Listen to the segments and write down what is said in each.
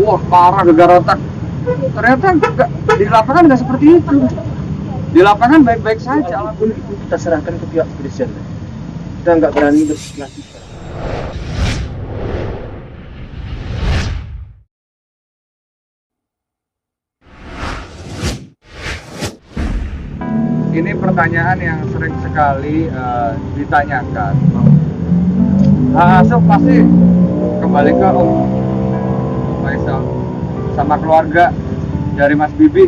wah parah gegar otak. Ternyata enggak, di lapangan nggak seperti itu. Di lapangan baik-baik saja. Apapun itu kita serahkan ke pihak kepolisian. Kita nggak berani berspekulasi. Ini pertanyaan yang sering sekali ditanyakan. Asuh pasti kembali ke Om Faisal sama keluarga dari Mas Bibi.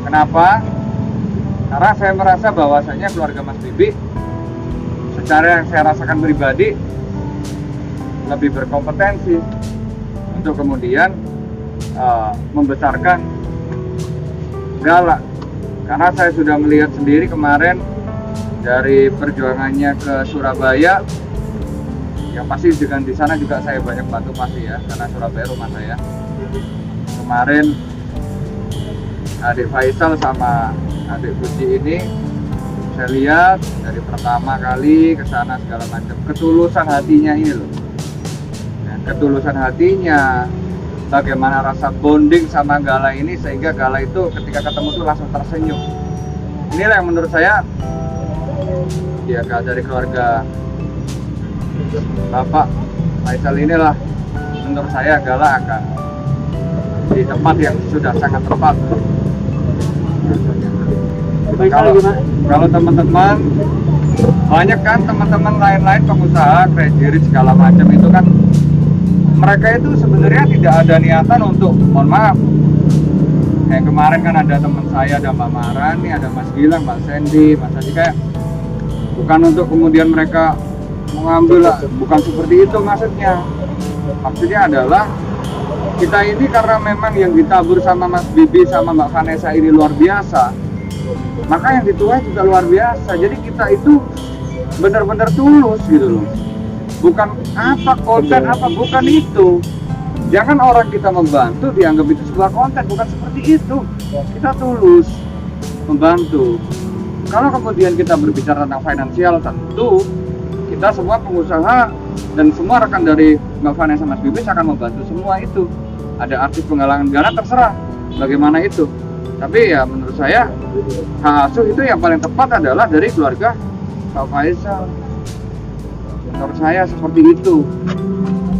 Kenapa? Karena saya merasa bahwasanya keluarga Mas Bibi secara yang saya rasakan pribadi lebih berkompetensi untuk kemudian membesarkan Gala. Karena saya sudah melihat sendiri kemarin dari perjuangannya ke Surabaya, yang pasti dengan di sana juga saya banyak bantu pasti ya, karena Surabaya rumah saya. Kemarin adik Faisal sama adik Puji ini saya lihat dari pertama kali ke sana segala macam, ketulusan hatinya ini loh. Nah, ketulusan hatinya, bagaimana rasa bonding sama Gala ini sehingga Gala itu ketika ketemu tuh langsung tersenyum. Inilah yang menurut saya ya dari keluarga Bapak Faisal inilah menurut saya Gala akan di tempat yang sudah sangat tepat. Kalau teman-teman banyak kan teman-teman lain-lain pengusaha kredit segala macam itu kan mereka itu sebenarnya tidak ada niatan untuk, mohon maaf, kayak kemarin kan ada teman saya, ada Mbak Marani, ada Mas Gilang, Mbak Sandy, Mas Adi, kayak bukan untuk kemudian mereka mengambil lah, bukan seperti itu maksudnya. Maksudnya adalah kita ini karena memang yang ditabur sama Mas Bibi sama Mbak Vanessa ini luar biasa, maka yang dituai juga luar biasa. Jadi kita itu benar-benar tulus gitu loh. Bukan apa konten apa, bukan itu. Jangan orang kita membantu dianggap itu sebuah konten, bukan seperti itu. Kita tulus membantu. Kalau kemudian kita berbicara tentang finansial, tentu kita semua pengusaha dan semua rekan dari Mbak Vanessa Mas Bibis akan membantu semua itu. Ada artis penggalangan dana terserah bagaimana itu. Tapi ya menurut saya hak asuh itu yang paling tepat adalah dari keluarga Pak Faisal. Menurut saya seperti itu.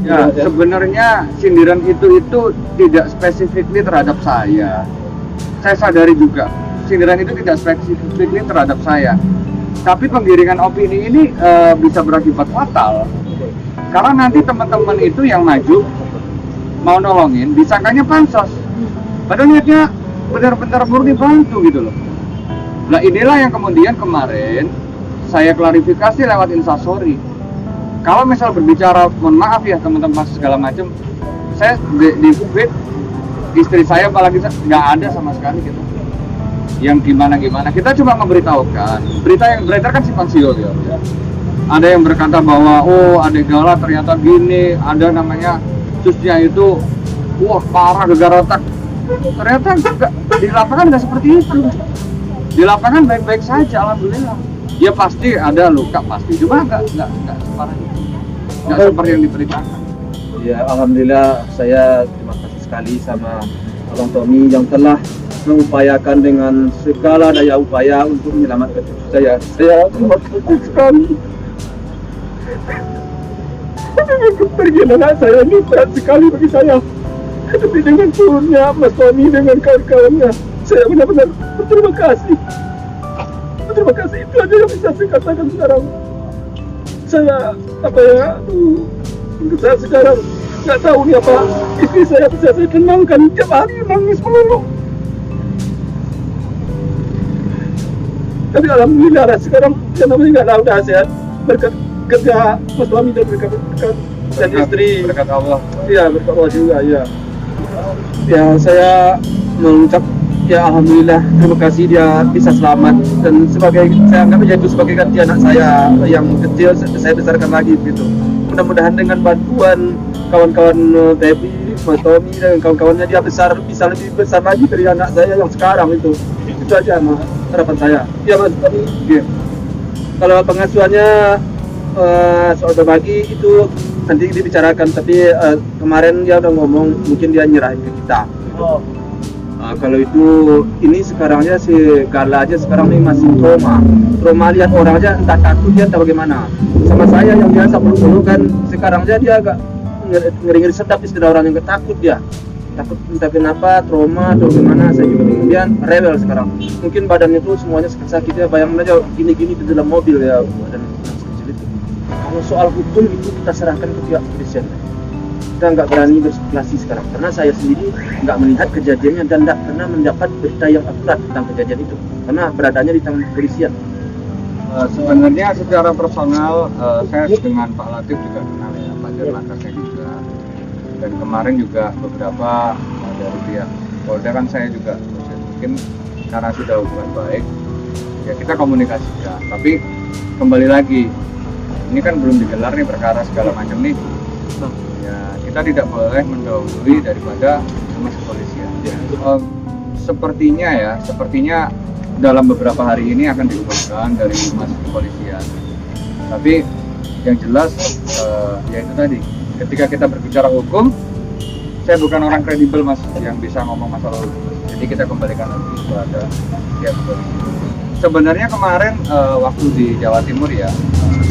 Ya, sebenarnya sindiran itu tidak spesifikly terhadap saya. Saya sadari juga sindiran itu tidak spesifikly terhadap saya. Tapi penggiringan opini ini bisa berakibat fatal. Karena nanti teman-teman itu yang maju mau nolongin disangkanya pansos. Padahal niatnya benar-benar murni bantu gitu loh. Nah inilah yang kemudian kemarin saya klarifikasi lewat Instastory. Kalau misal berbicara, mohon maaf ya teman-teman segala macam, saya di feed istri saya apalagi nggak ada sama sekali gitu. Yang gimana kita cuma memberitahukan. Berita yang beredar kan simpang siur ya. Ada yang berkata bahwa oh adik Gala ternyata gini, ada namanya susnya itu wah parah gegar otak. Ternyata enggak, di lapangan nggak seperti itu. Di lapangan baik-baik saja, alhamdulillah. Ya pasti ada luka pasti, cuma nggak separah itu, nggak seperti yang diberitakan. Ya alhamdulillah, saya terima kasih sekali sama Abang Tommy yang telah mengupayakan dengan segala daya upaya untuk menyelamatkan cucu saya. Saya terima kasih sekali. Kepergian anak saya ini berat sekali bagi saya. Tapi dengan turunnya Mas Tommy dengan kawan-kawannya, saya benar-benar berterima kasih. Terima kasih, itu aja yang bisa saya katakan sekarang. Saya saya sekarang nggak tahu nih apa istri saya bisa saya tenangkan, tiap hari nangis melulu. Tapi alhamdulillah sekarang dia namanya nggak tahu dah sehat berkat kerja Mas Suami dan berkat dan istri. Berkat Allah. Iya berkat Allah juga ya. Ya saya mengucap ya alhamdulillah, terima kasih dia bisa selamat, dan sebagai saya anggap itu sebagai ganti anak saya yang kecil saya besarkan lagi gitu. Mudah-mudahan dengan bantuan kawan-kawan Tepi, Mas Tommy dan kawan-kawannya dia bisa lebih besar lagi dari anak saya yang sekarang itu. Itu aja harapan saya. Ya Mas Tommy. Yeah. Kalau pengasuhannya soal berbagi itu nanti dibicarakan, tapi kemarin dia udah ngomong mungkin dia nyerahin ke kita. Oh. Kalau itu ini sekarang aja si Gala aja sekarang ini masih trauma lihat orang aja entah takut dia entah bagaimana. Sama saya yang biasa dulu kan sekarang aja dia agak ngeri-ngeri sedap, istilah orang yang takut, dia takut entah kenapa, trauma atau gimana. Saya juga kemudian rewel sekarang, mungkin badannya tuh semuanya sakit ya. Bayangin aja gini-gini di dalam mobil ya, badan sekecil itu. Kalau soal hukum itu kita serahkan ke pihak kepolisian. Kita nggak berani berspekulasi sekarang karena saya sendiri nggak melihat kejadiannya dan nggak pernah mendapat berita yang akurat tentang kejadian itu karena beradanya di tangan kepolisian. Sebenarnya secara personal saya dengan Pak Latif juga kenal ya, Pak Dirlantas saya juga, dan kemarin juga beberapa dari pihak Polda kan saya juga mungkin karena sudah hubungan baik ya kita komunikasikan, tapi kembali lagi ini kan belum digelar nih perkara segala macam nih ya, kita tidak boleh mendahului daripada humas kepolisian ya. Sepertinya dalam beberapa hari ini akan diumumkan dari humas kepolisian, tapi yang jelas ya itu tadi, ketika kita berbicara hukum, saya bukan orang kredibel mas yang bisa ngomong masalah hukum, jadi kita kembalikan lagi kepada pihak kepolisian. Sebenarnya kemarin waktu di Jawa Timur ya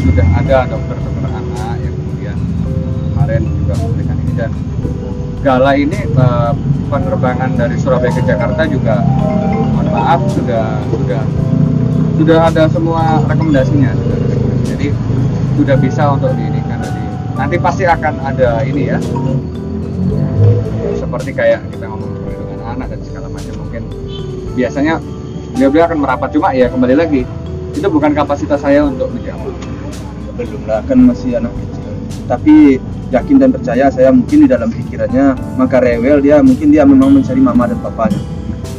sudah ada dokter anak yang kemudian kemarin juga memberikan ini, dan Gala ini penerbangan dari Surabaya ke Jakarta juga mohon maaf sudah ada semua rekomendasinya, jadi sudah bisa untuk diinikan. Nanti pasti akan ada ini ya, seperti kayak kita ngomong perlindungan anak dan segala macam, mungkin biasanya beliau akan merapat, cuma ya kembali lagi itu bukan kapasitas saya untuk menjawab. Belum lah, kan masih anak kecil, tapi yakin dan percaya saya mungkin di dalam pikirannya maka rewel dia, mungkin dia memang mencari mama dan papanya,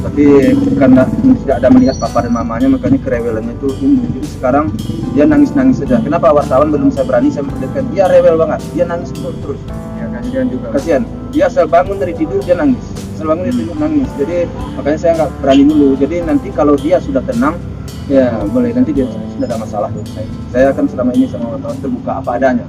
tapi karena tidak ada melihat papa dan mamanya makanya kerewelannya itu tumbuh. Jadi sekarang dia nangis saja. Kenapa wartawan belum saya berani saya memperlihatkan, dia rewel banget, dia nangis terus Ya kasihan juga. kasihan, dia asal bangun dari tidur dia nangis, asal bangun dari tidur nangis. Jadi makanya saya nggak berani dulu. Jadi nanti kalau dia sudah tenang ya boleh, nanti dia sudah ada masalah. Saya akan selama ini sama wartawan terbuka apa adanya.